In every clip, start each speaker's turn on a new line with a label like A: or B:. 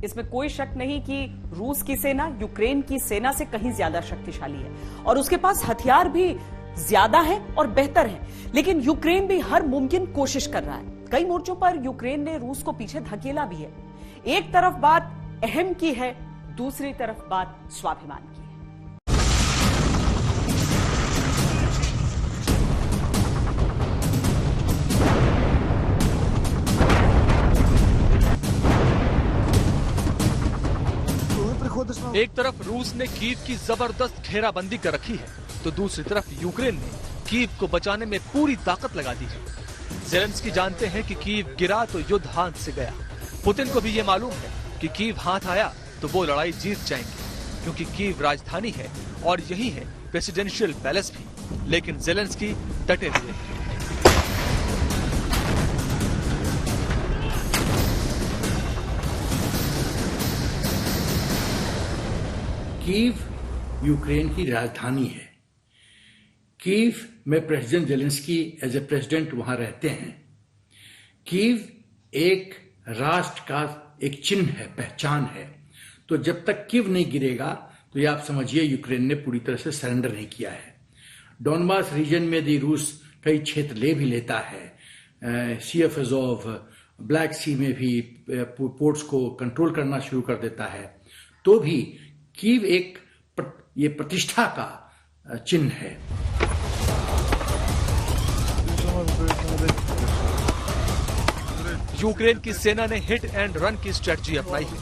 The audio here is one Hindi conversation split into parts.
A: इसमें कोई शक नहीं कि रूस की सेना यूक्रेन की सेना से कहीं ज्यादा शक्तिशाली है और उसके पास हथियार भी ज्यादा है और बेहतर है। लेकिन यूक्रेन भी हर मुमकिन कोशिश कर रहा है। कई मोर्चों पर यूक्रेन ने रूस को पीछे धकेला भी है। एक तरफ बात अहम की है, दूसरी तरफ बात स्वाभिमान की है।
B: एक तरफ रूस ने कीव की जबरदस्त घेराबंदी कर रखी है, तो दूसरी तरफ यूक्रेन ने कीव को बचाने में पूरी ताकत लगा दी है। ज़ेलेंस्की जानते हैं कि कीव गिरा तो युद्ध हाथ से गया। पुतिन को भी ये मालूम है कि कीव हाथ आया तो वो लड़ाई जीत जाएंगे, क्योंकि कीव राजधानी है और यही है प्रेसिडेंशियल पैलेस भी। लेकिन ज़ेलेंस्की डटे हुए हैं।
C: कीव यूक्रेन की राजधानी है। कीव में president Zelensky as a president वहां रहते हैं। कीव एक राष्ट्र का एक चिन्ह है, पहचान है। तो जब तक कीव नहीं गिरेगा तो ये आप समझिए यूक्रेन ने पूरी तरह से सरेंडर नहीं किया है। डोनबास रीजन में यदि रूस कई क्षेत्र ले भी लेता है, सी ऑफ अज़ोव, ब्लैक सी में भी पोर्ट्स को कंट्रोल करना शुरू कर देता है, तो भी कीव एक ये प्रतिष्ठा का चिन्ह है।
B: यूक्रेन की सेना ने हिट एंड रन की स्ट्रेटजी अपनाई है।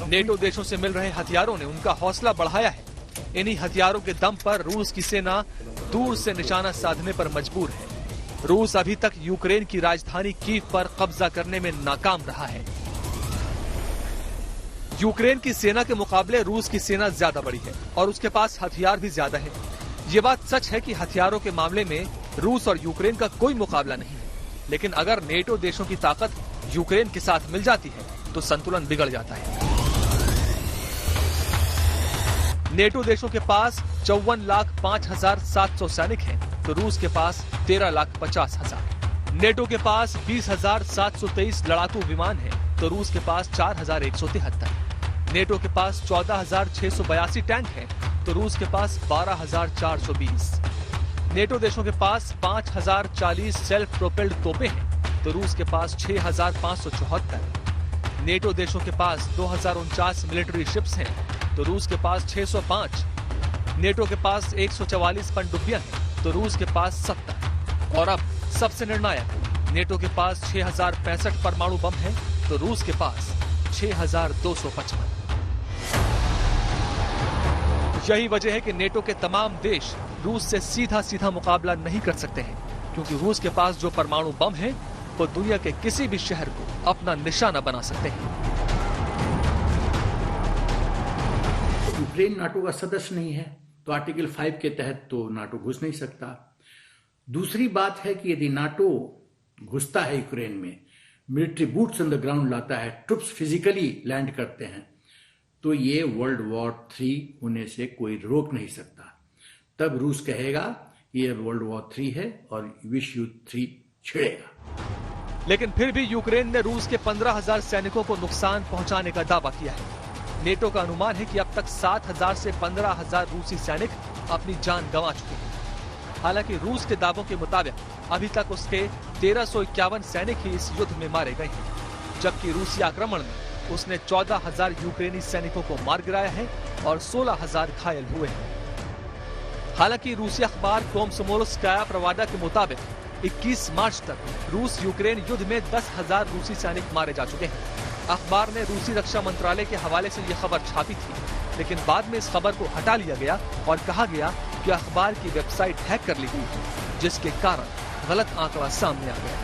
B: नेटो देशों से मिल रहे हथियारों ने उनका हौसला बढ़ाया है। इन्हीं हथियारों के दम पर रूस की सेना दूर से निशाना साधने पर मजबूर है। रूस अभी तक यूक्रेन की राजधानी कीव पर कब्जा करने में नाकाम रहा है। यूक्रेन की सेना के मुकाबले रूस की सेना ज्यादा बड़ी है और उसके पास हथियार भी ज्यादा है। ये बात सच है कि हथियारों के मामले में रूस और यूक्रेन का कोई मुकाबला नहीं है। लेकिन अगर नेटो देशों की ताकत यूक्रेन के साथ मिल जाती है तो संतुलन बिगड़ जाता है। नेटो देशों के पास 54,05,700 सैनिक हैं, तो रूस के पास 13,50,000। नेटो के पास 20,723 लड़ाकू विमान हैं, तो रूस के पास 4,173। नेटो के पास 14,682 टैंक हैं, तो रूस के पास 12,420। नेटो देशों के पास 5,040 सेल्फ प्रोपेल्ड तोपें हैं, तो रूस के पास 6,574। नेटो देशों के पास 2,049 मिलिट्री शिप्स हैं, तो रूस के पास 605। नेटो के पास 144 पनडुब्बियां हैं, तो रूस के पास 70। और अब सबसे निर्णायक, नेटो के पास 6,065 परमाणु बम हैं, तो रूस के पास 6,255। यही वजह है कि नेटो के तमाम देश रूस से सीधा सीधा मुकाबला नहीं कर सकते हैं, क्योंकि रूस के पास जो परमाणु बम है वो दुनिया के किसी भी शहर को अपना निशाना बना सकते हैं।
C: यूक्रेन नाटो का सदस्य नहीं है, तो आर्टिकल 5 के तहत तो नाटो घुस नहीं सकता। दूसरी बात है कि यदि नाटो घुसता है यूक्रेन में, military boots on the ground लाता है, ट्रुप्स फिजिकली लैंड करते हैं, तो ये वर्ल्ड वॉर 3 होने से कोई रोक नहीं सकता। तब रूस कहेगा ये वर्ल्ड वॉर 3 है और विश्व युद्ध 3 छिड़ेगा।
B: लेकिन फिर भी यूक्रेन ने रूस के 15,000 सैनिकों को नुकसान पहुंचाने का दावा किया है। नेटो का अनुमान है कि अब तक 7,000 से 15,000 रूसी सैनिक अपनी जान गंवा चुके हैं। हालांकि रूस के दावों के मुताबिक अभी तक उसके 1351 सैनिक ही इस युद्ध में मारे गए हैं, जबकि रूसी आक्रमण में उसने 14,000 यूक्रेनी सैनिकों को मार गिराया है और 16,000 घायल हुए हैं। हालांकि रूसी अखबार कोमसोमोल्स्काया प्रवादा के मुताबिक 21 मार्च तक रूस यूक्रेन युद्ध में 10,000 रूसी सैनिक मारे जा चुके हैं। अखबार ने रूसी रक्षा मंत्रालय के हवाले से यह खबर छापी थी, लेकिन बाद में इस खबर को हटा लिया गया और कहा गया कि अखबार की वेबसाइट हैक कर ली गई है, जिसके कारण गलत आंकड़ा सामने आ गया।